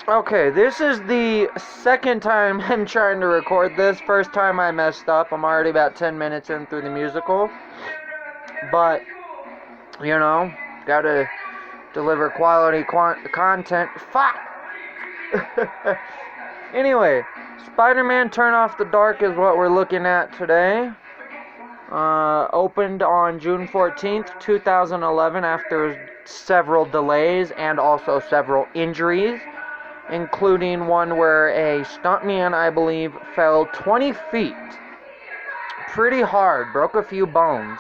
Okay, this is the second time I'm trying to record this. First time I messed up. I'm already about 10 minutes in through the musical. But, gotta deliver quality content. Fuck! Anyway, Spider-Man Turn Off the Dark is what we're looking at today. Opened on June 14th, 2011 after several delays and also several injuries, including one where a stuntman, I believe, fell 20 feet. Pretty hard, broke a few bones.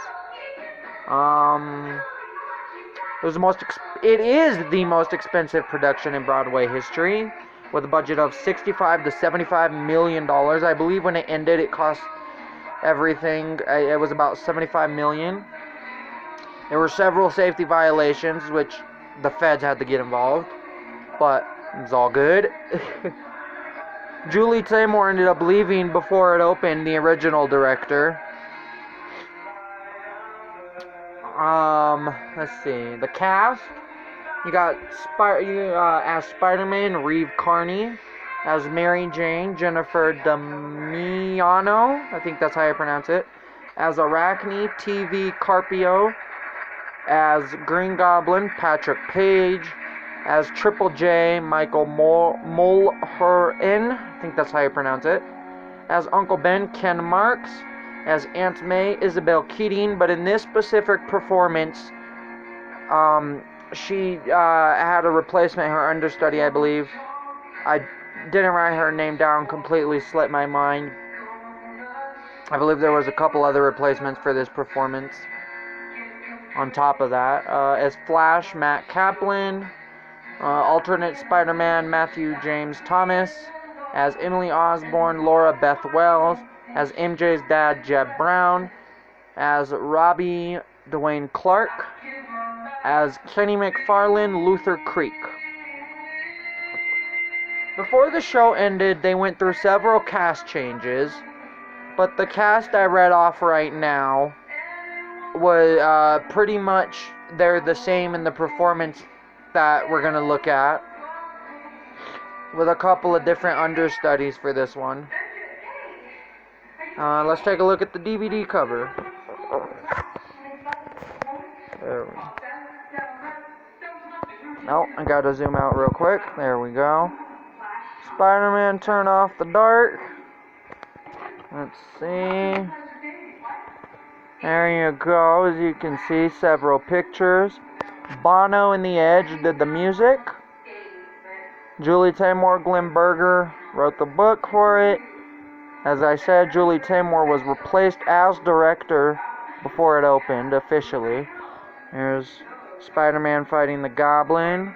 It is the most expensive production in Broadway history, with a budget of $65 to $75 million. I believe when it ended, it cost everything. It was about $75 million. There were several safety violations, which the feds had to get involved, but it's all good. Julie Taymor ended up leaving before it opened, the original director. Let's see. The cast. You got as Spider-Man, Reeve Carney. As Mary Jane, Jennifer Damiano. I think that's how you pronounce it. As Arachne, TV Carpio. As Green Goblin, Patrick Page. As Triple J, Michael Mulhern. I think that's how you pronounce it. As Uncle Ben, Ken Marks. As Aunt May, Isabel Keating. But in this specific performance, she had a replacement, her understudy, I believe. I didn't write her name down, completely slipped my mind. I believe there was a couple other replacements for this performance. On top of that, as Flash, Matt Kaplan. Alternate Spider-Man, Matthew James Thomas. As Emily Osborne, Laura Beth Wells. As MJ's dad, Jeb Brown. As Robbie Dwayne Clark. As Kenny McFarlane, Luther Creek. Before the show ended, they went through several cast changes, but the cast I read off right now was pretty much, they're the same in the performance that we're going to look at, with a couple of different understudies for this one. Let's take a look at the DVD cover. There we go. Oh, I gotta zoom out real quick. There we go. Spider-Man Turn Off the Dark. Let's see. There you go. As you can see, several pictures. Bono and the Edge did the music. Julie Taymor, Glenn Berger wrote the book for it. As I said, Julie Taymor was replaced as director before it opened officially. Here's Spider-Man fighting the Goblin.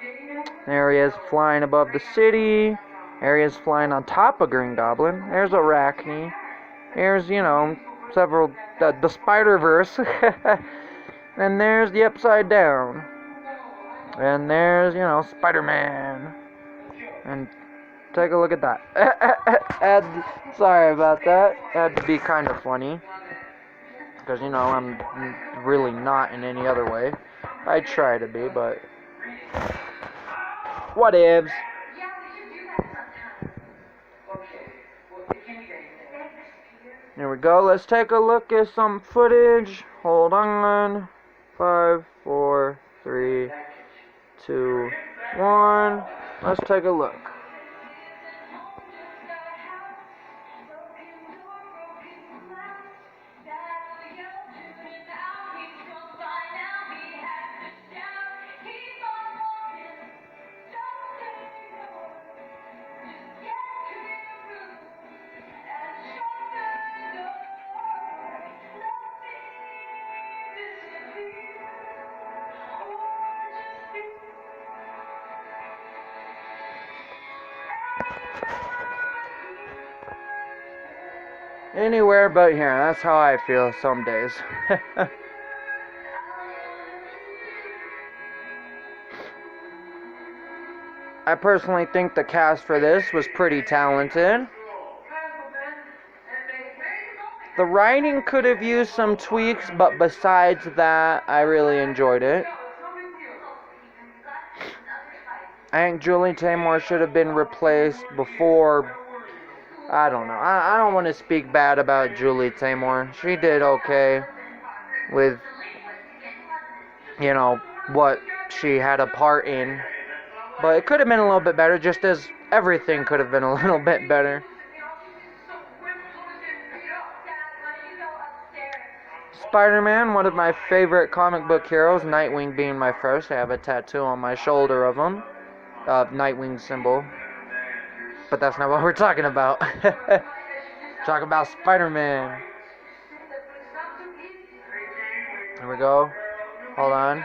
There he is flying above the city. There he is flying on top of Green Goblin. There's Arachne. Here's, several, the Spider-Verse. And there's the Upside Down. And there's, Spider-Man. And take a look at that. Sorry about that. Had to be kind of funny. Because, I'm really not in any other way. I try to be, but whatevs. There we go. Let's take a look at some footage. Hold on. 5, 4, 3, 2, 1. Let's take a look. Anywhere but here. That's how I feel some days. I personally think the cast for this was pretty talented. The writing could have used some tweaks, but besides that, I really enjoyed it. I think Julie Taymor should have been replaced before. I don't know. I don't want to speak bad about Julie Taymor. She did okay with, what she had a part in. But it could have been a little bit better, just as everything could have been a little bit better. Spider-Man, one of my favorite comic book heroes, Nightwing being my first. I have a tattoo on my shoulder of him. Nightwing symbol. But that's not what we're talking about. Talk about Spider-Man. Here we go. Hold on.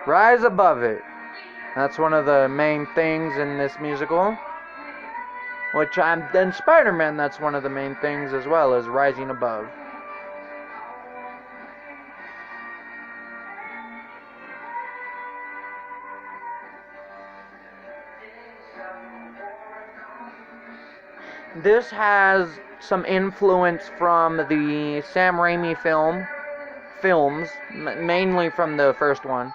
Rise above it. That's one of the main things in this musical. Then Spider-Man, that's one of the main things as well, is rising above. This has some influence from the Sam Raimi films, mainly from the first one.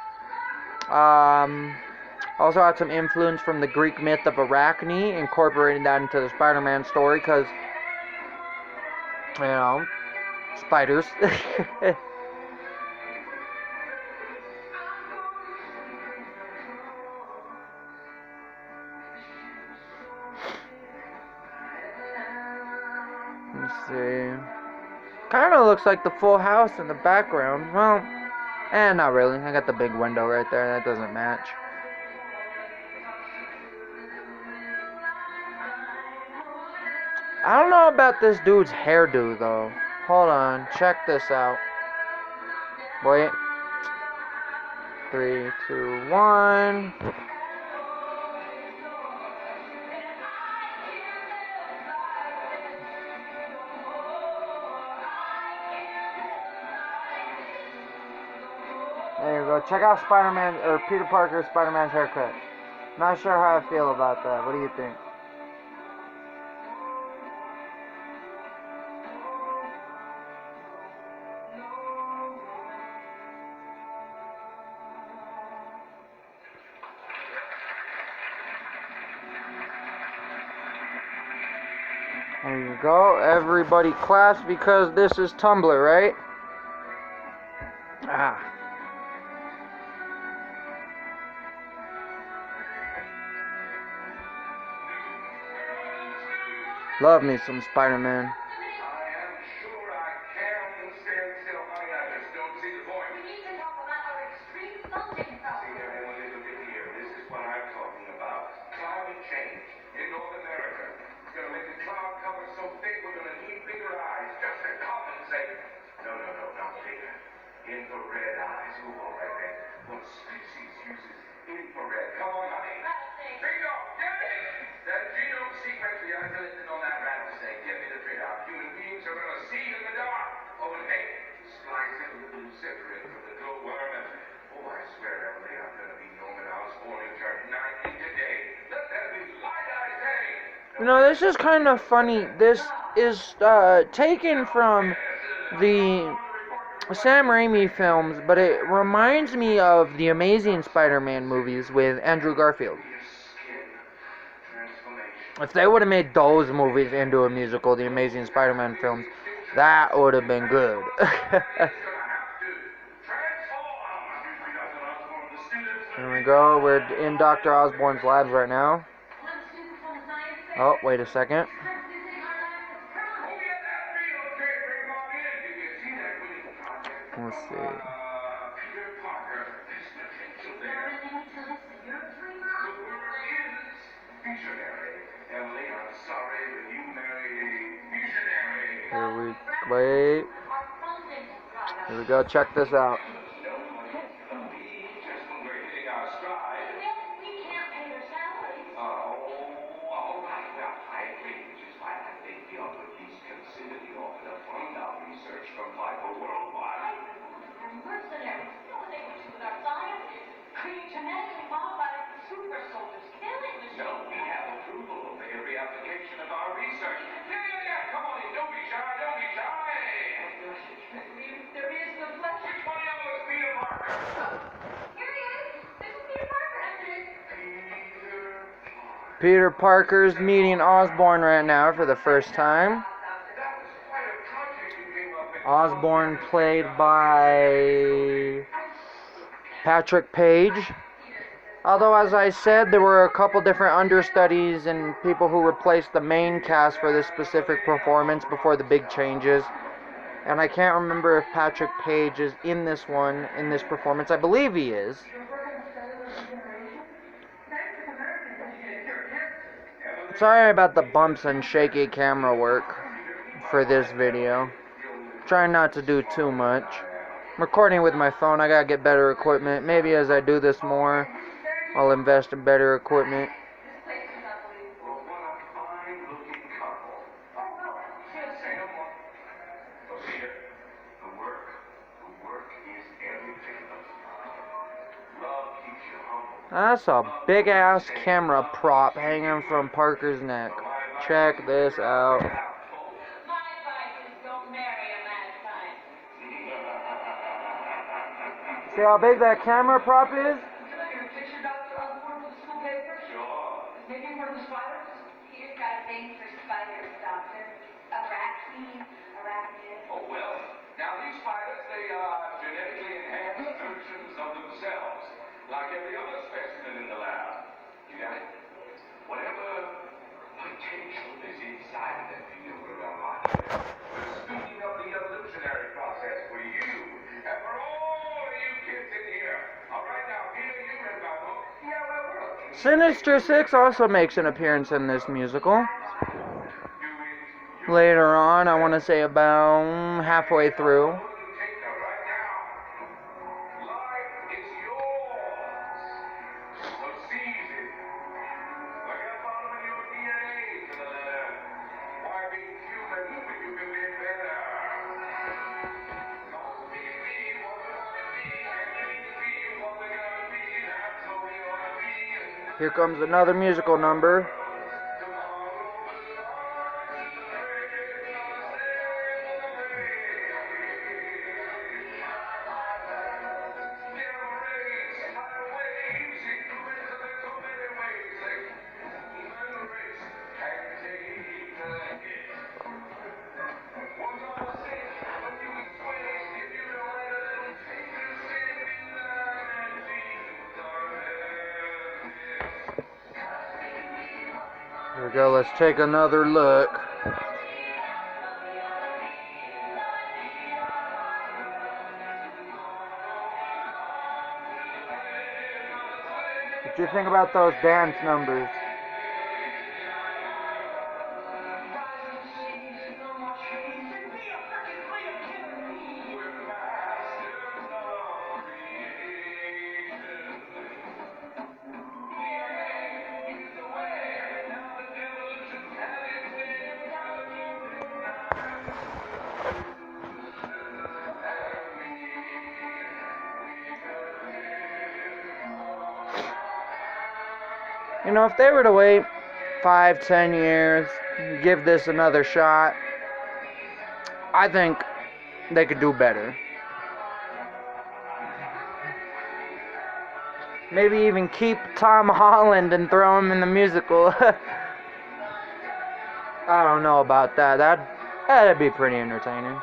Also had some influence from the Greek myth of Arachne, incorporating that into the Spider-Man story, because, spiders. Let's see. Kind of looks like the Full House in the background. Well, not really. I got the big window right there. That doesn't match. I don't know about this dude's hairdo, though. Hold on. Check this out. Wait. 3, 2, 1. There you go. Check out Spider-Man, or Peter Parker's Spider-Man's haircut. Not sure how I feel about that. What do you think? There you go. Everybody claps because this is Tumblr, right? Ah. Love me some Spider-Man. Infrared eyes. Ooh, all right, man. What species uses infrared? Come on, honey. Bingo! Get it! That genome sequence we isolated on that rattlesnake. Get me the printout. Human beings are gonna see in the dark. Oh, and hey, slice in the blue separate from the glowworm. And oh, I swear, Emily, I'm gonna be Norman Osborn and turn 90 today. Let that be light-eyed day. This is kind of funny. This is taken from the Sam Raimi films, but it reminds me of the Amazing Spider-Man movies with Andrew Garfield. If they would have made those movies into a musical, the Amazing Spider-Man films, that would have been good. There we go. We're in Dr. Osborn's labs right now. Oh, wait a second. Let's see. Wait. Here we go. Check this out. No, we have approval of every application of Peter Parker's meeting Osborn right now for the first time. Osborn played by Patrick Page. Although, as I said, there were a couple different understudies and people who replaced the main cast for this specific performance before the big changes. And I can't remember if Patrick Page is in this one, in this performance. I believe he is. Sorry about the bumps and shaky camera work for this video. Trying not to do too much. I'm recording with my phone. I gotta get better equipment. Maybe as I do this more, I'll invest in better equipment. That's a big ass camera prop hanging from Parker's neck. Check this out. See how big that camera prop is? Maybe one of the spiders? He's got a thing for spiders, Doctor. Arachnid. Oh, well. Now, these spiders, they are genetically enhanced versions of themselves. Like every other specimen in the lab. You got it? Whatever potential is inside of them, you will unlock it. We're speeding up the evolutionary process for you. And for all of you kids in here. All right, now, Peter, you read my book. Yeah, well, Sinister Six also makes an appearance in this musical. Later on, I want to say about halfway through. Here comes another musical number. Here we go, let's take another look. What do you think about those dance numbers? You know, if they were to wait 5-10 years, give this another shot, I think they could do better. Maybe even keep Tom Holland and throw him in the musical. I don't know about that. That'd be pretty entertaining.